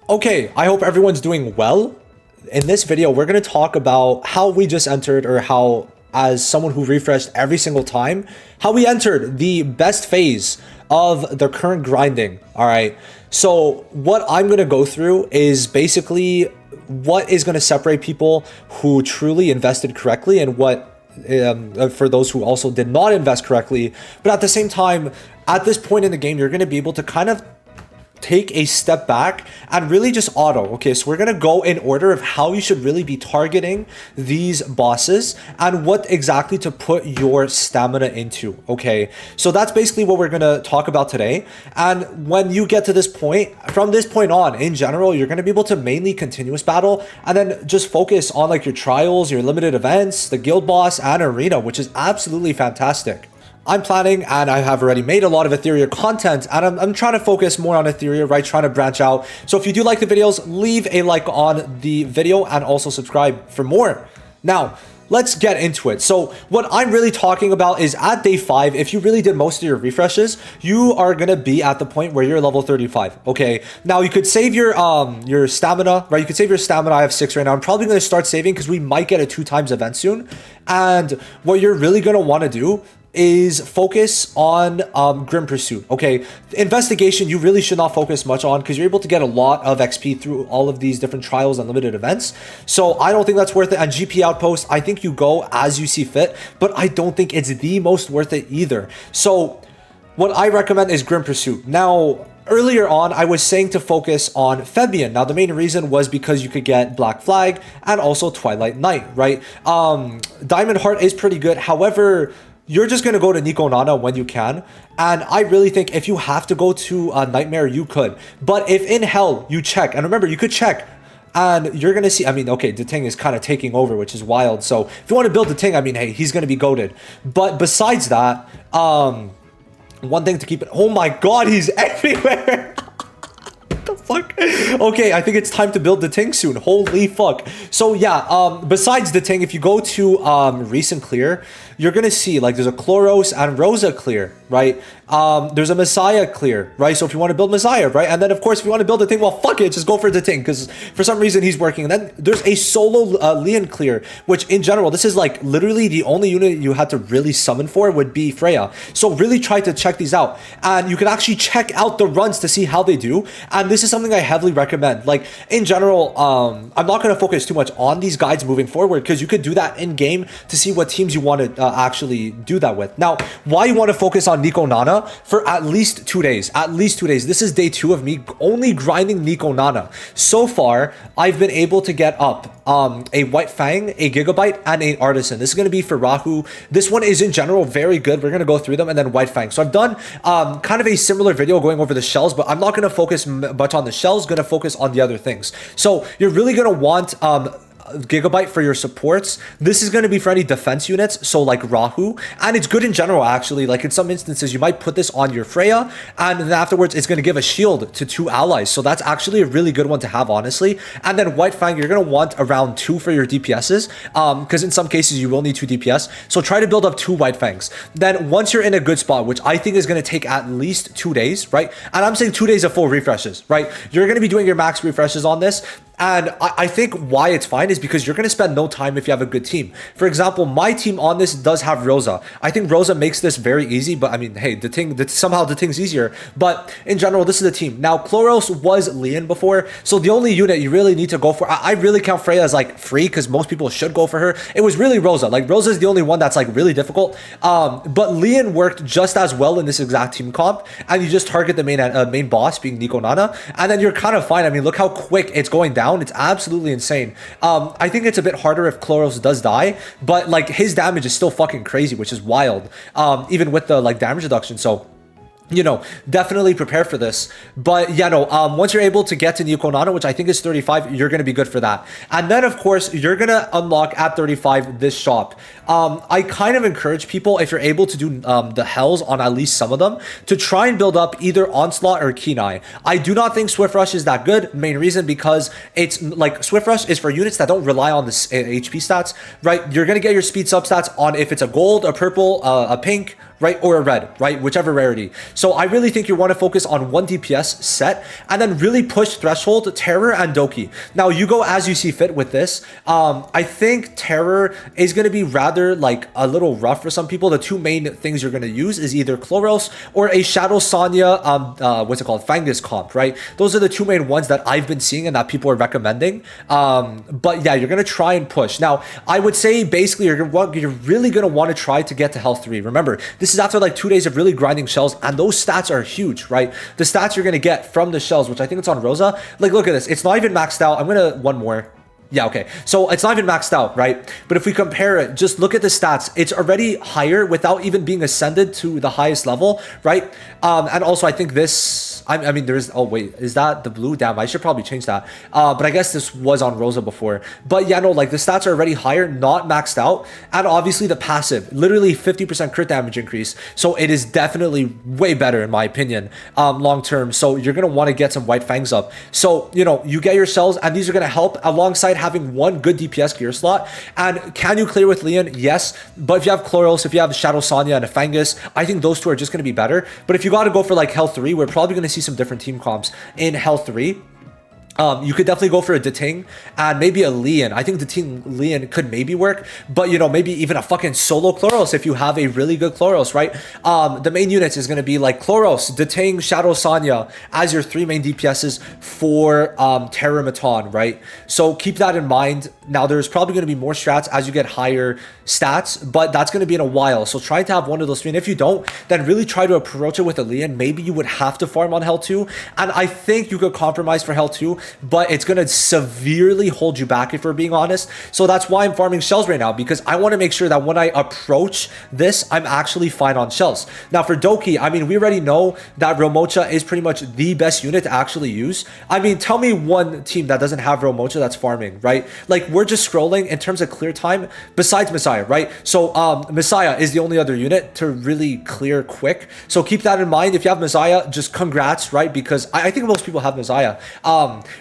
Okay, I hope everyone's doing well. In this video, we're going to talk about how we just entered, or how, as someone who refreshed every single time, how we entered the best phase of the current grinding. All right. So what I'm going to go through is basically what is going to separate people who truly invested correctly and what for those who also did not invest correctly. But at the same time, at this point in the game, you're going to be able to kind of take a step back and really just auto. Okay, so we're gonna go in order of how you should really be targeting these bosses and what exactly to put your stamina into. Okay, so that's basically what we're gonna talk about today. And when you get to this point, from this point on, in general, you're gonna be able to mainly continuous battle and then just focus on like your trials, your limited events, the guild boss, and arena, which is absolutely fantastic. I'm planning, and I have already made a lot of Etheria content, and I'm trying to focus more on Etheria, right? Trying to branch out. So if you do like the videos, leave a like on the video and also subscribe for more. Now, let's get into it. So what I'm really talking about is at day 5, if you really did most of your refreshes, you are going to be at the point where you're level 35. Okay. Now you could save your stamina, right? You could save your stamina. I have 6 right now. I'm probably going to start saving because we might get a 2x event soon. And what you're really going to want to do is focus on Grim Pursuit. Okay, investigation you really should not focus much on because you're able to get a lot of XP through all of these different trials and limited events. So I don't think that's worth it. And GP Outpost, I think you go as you see fit, but I don't think it's the most worth it either. So what I recommend is Grim Pursuit. Now, earlier on, I was saying to focus on Fabian. Now, the main reason was because you could get Black Flag and also Twilight Knight, right? Diamond Heart is pretty good. However, you're just going to go to Nico Nana when you can. And I really think if you have to go to Nightmare, you could. But if in Hell, you check. And remember, you could check. And you're going to see, I mean, okay, the Ting is kind of taking over, which is wild. So if you want to build the Ting, I mean, hey, he's going to be goated. But besides that, one thing to keep it. Oh my God, he's everywhere. Fuck. Okay, I think it's time to build the Ting soon. Holy fuck. So yeah, besides the Ting, if you go to recent clear, you're gonna see like there's a Chloros and Rosa clear, right? There's a Messiah clear, right? So if you want to build Messiah, right? And then of course if you want to build the Ting, well fuck it, just go for the Ting because for some reason he's working. And then there's a solo Leon clear, which in general, this is like literally the only unit you had to really summon for would be Freya. So really try to check these out. And you can actually check out the runs to see how they do. And this is something I heavily recommend. Like in general, I'm not going to focus too much on these guides moving forward because you could do that in game to see what teams you want to actually do that with. Now, why you want to focus on Nico Nana for at least 2 days? At least 2 days. This is day 2 of me only grinding Nico Nana. So far, I've been able to get up a White Fang, a Gigabyte, and an Artisan. This is going to be for Rahu. This one is in general very good. We're going to go through them, and then White Fang. So I've done kind of a similar video going over the shells, but I'm not going to focus much on the shells, going to focus on the other things. So you're really going to want Gigabyte for your supports. This is going to be for any defense units, so like Rahu, and it's good in general actually. Like in some instances you might put this on your Freya, and then afterwards it's going to give a shield to 2 allies, so that's actually a really good one to have, honestly. And then White Fang, you're going to want around 2 for your DPSs, because in some cases you will need 2 DPS, so try to build up 2 White Fangs. Then once you're in a good spot, which I think is going to take at least 2 days, right? And I'm saying 2 days of full refreshes, right? You're going to be doing your max refreshes on this. And I think why it's fine is because you're going to spend no time if you have a good team. For example, my team on this does have Rosa. I think Rosa makes this very easy, but I mean, hey, somehow the Ting's easier. But in general, this is the team. Now, Chloros was Leon before, so the only unit you really need to go for, I really count Freya as like free because most people should go for her. It was really Rosa. Like Rosa is the only one that's like really difficult. But Leon worked just as well in this exact team comp, and you just target the main boss being Nico Nana, and then you're kind of fine. I mean, look how quick it's going down. It's absolutely insane. I think it's a bit harder if Chloros does die, but like his damage is still fucking crazy, which is wild, even with the like damage reduction. So you know, definitely prepare for this. But yeah, no, once you're able to get to Nico Nana, which I think is 35, you're going to be good for that. And then of course, you're going to unlock at 35 this shop. I kind of encourage people, if you're able to do the hells on at least some of them, to try and build up either Onslaught or Kenai. I do not think Swift Rush is that good. Main reason because it's like Swift Rush is for units that don't rely on the HP stats, right? You're going to get your speed substats on if it's a gold, a purple, a pink, right? Or a red, right? Whichever rarity. So I really think you want to focus on one DPS set and then really push Threshold, Terror, and Doki. Now you go as you see fit with this. I think Terror is going to be rather like a little rough for some people. The two main things you're going to use is either Chloros or a Shadow Sonya, what's it called? Fangus comp, right? Those are the two main ones that I've been seeing and that people are recommending. But yeah, you're going to try and push. Now, I would say basically you're really going to want to try to get to health 3. Remember, this is after like 2 days of really grinding shells, and those stats are huge, right? The stats you're going to get from the shells, which I think it's on Rosa. Like, look at this. It's not even maxed out. I'm going to one more. Yeah, okay. So it's not even maxed out, right? But if we compare it, just look at the stats. It's already higher without even being ascended to the highest level, right? And also, I think this, I mean, there's, oh wait, is that the blue? Damn, I should probably change that. But I guess this was on Rosa before. But yeah, no, like the stats are already higher, not maxed out. And obviously the passive, literally 50% crit damage increase. So it is definitely way better in my opinion, long term. So you're going to want to get some White Fangs up. So, you know, you get your cells and these are going to help alongside having one good DPS gear slot. And can you clear with Leon? Yes. But if you have Chloros, if you have Shadow Sonya and a Fangus, I think those two are just going to be better. But if you got to go for like health 3, we're probably going to see some different team comps in health 3. You could definitely go for a Deting and maybe a Leon. I think Deting Leon could maybe work, but you know, maybe even a fucking solo Chloros if you have a really good Chloros, right? The main units is going to be like Chloros, Deting, Shadow Sonya as your 3 main DPSs for Terra Maton, right? So keep that in mind. Now there's probably going to be more strats as you get higher stats, but that's going to be in a while. So try to have one of those 3. And if you don't, then really try to approach it with a Leon. Maybe you would have to farm on Hell 2. And I think you could compromise for Hell 2, but it's going to severely hold you back if we're being honest. So that's why I'm farming shells right now, because I want to make sure that when I approach this, I'm actually fine on shells. Now for Doki, I mean, we already know that Romocha is pretty much the best unit to actually use. I mean, tell me one team that doesn't have Romocha that's farming, right? Like we're just scrolling in terms of clear time besides Messiah, right? So Messiah is the only other unit to really clear quick. So keep that in mind. If you have Messiah, just congrats, right? Because I think most people have Messiah.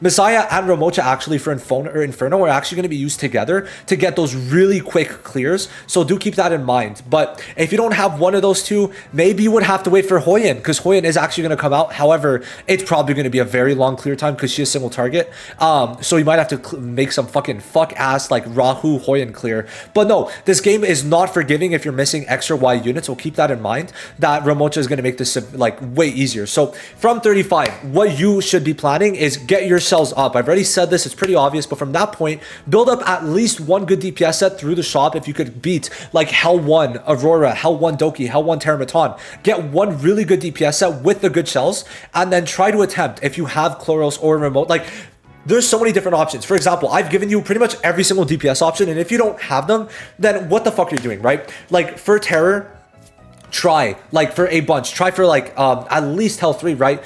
Messiah and Romocha actually for Inferno are actually going to be used together to get those really quick clears. So do keep that in mind. But if you don't have one of those two, maybe you would have to wait for Hoyen, because Hoyen is actually going to come out. However, it's probably going to be a very long clear time because she is single target. So you might have to make some fucking fuck ass like Rahu Hoyen clear. But no, this game is not forgiving if you're missing extra Y units. So keep that in mind, that Romocha is going to make this like way easier. So from 35, what you should be planning is get your cells up. I've already said this, it's pretty obvious, but from that point, build up at least one good DPS set through the shop. If you could beat like Hell 1 Aurora, Hell 1 Doki, Hell 1 Terramaton, get one really good DPS set with the good shells, and then try to attempt, if you have Chloros or Remote, like there's so many different options. For example, I've given you pretty much every single DPS option, and if you don't have them, then what the fuck are you doing, right? Like for Terror, try like for a bunch, try for like at least health 3, right?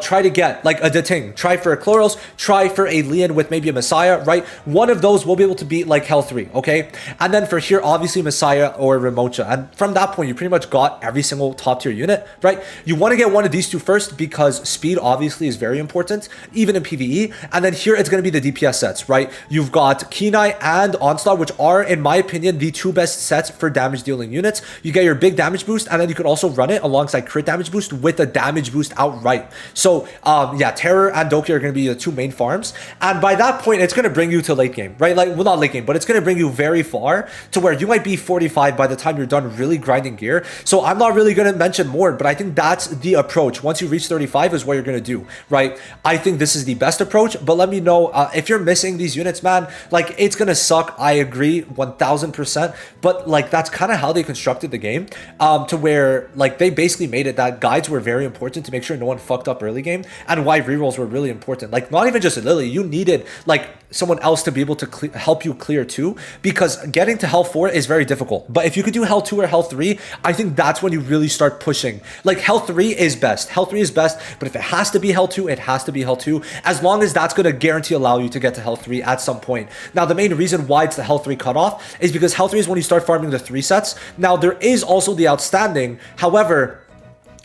Try to get like a Deting, try for a Chloros, try for a Leon with maybe a Messiah, right? One of those will be able to beat like health 3, okay? And then for here, obviously Messiah or Remocha. And from that point, you pretty much got every single top tier unit, right? You want to get one of these two first because speed obviously is very important, even in PvE. And then here it's going to be the DPS sets, right? You've got Kenai and Onslaught, which are, in my opinion, the 2 best sets for damage dealing units. You get your big damage boost, and then you could also run it alongside crit damage boost with a damage boost outright. So yeah, Terror and Doki are going to be the 2 main farms, and by that point it's going to bring you to late game, right? Like, well, not late game, but it's going to bring you very far to where you might be 45 by the time you're done really grinding gear. So I'm not really going to mention more, but I think that's the approach. Once you reach 35 is what you're going to do, right? I think this is the best approach, but let me know if you're missing these units, man. Like, it's going to suck, I agree 1000%, but like that's kind of how they constructed the game, to where like they basically made it that guides were very important to make sure no one fucked up early game, and why rerolls were really important. Like, not even just a Lily, you needed like someone else to be able to help you clear too, because getting to Hell 4 is very difficult. But if you could do Hell 2 or Hell 3, I think that's when you really start pushing. Like, Hell 3 is best. Hell 3 is best, but if it has to be Hell 2, it has to be Hell 2, as long as that's going to guarantee allow you to get to Hell 3 at some point. Now, the main reason why it's the Hell 3 cutoff is because Hell 3 is when you start farming the 3 sets. Now, there is also the outstanding. However,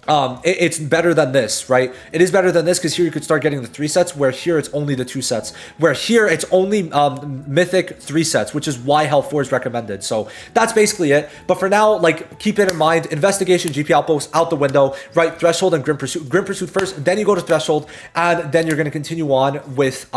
it's better than this, right? It is better than this because here you could start getting the 3 sets, where here it's only the 2 sets, where here it's only mythic 3 sets, which is why Hell 4 is recommended. So that's basically it. But for now, like, keep it in mind, investigation, GP outpost out the window, right? Threshold and Grim Pursuit. Grim Pursuit first, then you go to Threshold, and then you're going to continue on with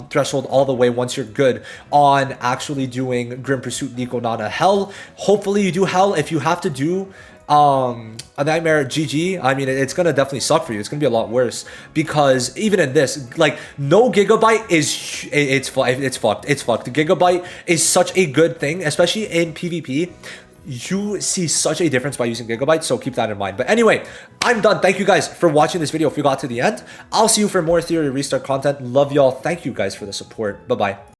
Threshold all the way once you're good on actually doing Grim Pursuit, Nico, Nana, Hell. Hopefully you do Hell. If you have to do a Nightmare, GG. I mean, it's gonna definitely suck for you. It's gonna be a lot worse because even in this, like, no Gigabyte is it's fucked. Gigabyte is such a good thing, especially in PvP. You see such a difference by using Gigabyte, so keep that in mind. But anyway, I'm done. Thank you guys for watching this video. If you got to the end, I'll see you for more Etheria Restart content. Love y'all. Thank you guys for the support. Bye bye.